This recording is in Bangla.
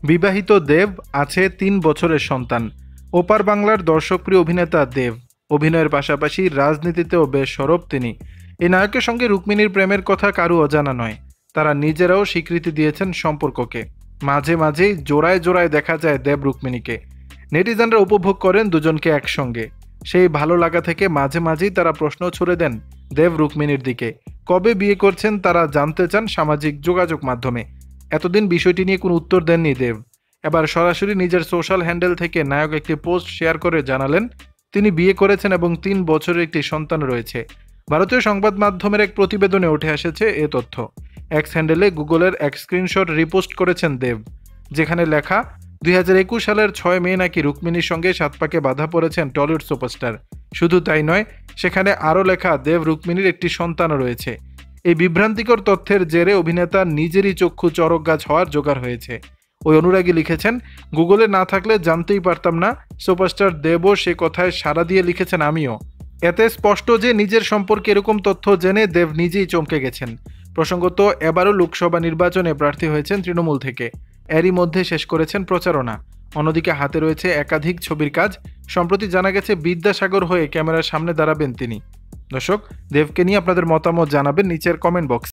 বিবাহিত দেব, আছে ৩ বছরের সন্তান। ওপার বাংলার দর্শকপ্রিয় অভিনেতা দেব। অভিনয়ের পাশাপাশি রাজনীতিতেও বেশ সরব তিনি। এই নায়কের সঙ্গে রুক্মিণীর প্রেমের কথা কারও অজানা নয়। তারা নিজেরাও স্বীকৃতি দিয়েছেন সম্পর্ককে। মাঝে মাঝেই জোড়ায় জোড়ায় দেখা যায় দেব রুক্মিণীকে। নেটিজেনরা উপভোগ করেন দুজনকে একসঙ্গে। সেই ভালো লাগা থেকে মাঝে মাঝেই তারা প্রশ্ন ছুড়ে দেন দেব রুক্মিণীর দিকে। কবে বিয়ে করছেন তারা জানতে চান সামাজিক যোগাযোগ মাধ্যমে। এতদিন বিষয়টি নিয়ে কোনো উত্তর দেননি দেব। এবার সরাসরি নিজের সোশ্যাল হ্যান্ডেল থেকে নায়ক একটি পোস্ট শেয়ার করে জানালেন তিনি বিয়ে করেছেন এবং ৩ বছরের একটি সন্তান রয়েছে। ভারতীয় সংবাদ মাধ্যমের এক প্রতিবেদনে উঠে এসেছে এ তথ্য। এক্স হ্যান্ডেলে গুগলের এক স্ক্রিনশট রিপোস্ট করেছেন দেব, যেখানে লেখা ২০২১ সালের ৬ মে নাকি রুক্মিণীর সঙ্গে সাত পাকে বাধা পড়েছেন টলিউড সুপারস্টার। শুধু তাই নয়, সেখানে আরও লেখা দেব রুক্মিণীর একটি সন্তানও রয়েছে। এই বিভ্রান্তিকর তথ্যের জেরে অভিনেতার নিজেরই চক্ষু চড়ক গাছ হওয়ার জোগাড় হয়েছে। ওই অনুরাগী লিখেছেন, গুগলে না থাকলে জানতেই পারতাম না। সুপারস্টার দেবও সে কথায় সাড়া দিয়ে লিখেছেন আমিও। এতে স্পষ্ট যে নিজের সম্পর্কে এরকম তথ্য জেনে দেব নিজেই চমকে গেছেন। প্রসঙ্গত, এবারও লোকসভা নির্বাচনে প্রার্থী হয়েছেন তৃণমূল থেকে। এরই মধ্যে শেষ করেছেন প্রচারণা। অন্যদিকে হাতে রয়েছে একাধিক ছবির কাজ। সম্প্রতি জানা গেছে বিদ্যাসাগর হয়ে ক্যামেরার সামনে দাঁড়াবেন তিনি। দর্শক, দেবকে নিয়ে আপনাদের মতামত জানাবেন নিচের কমেন্ট বক্সে।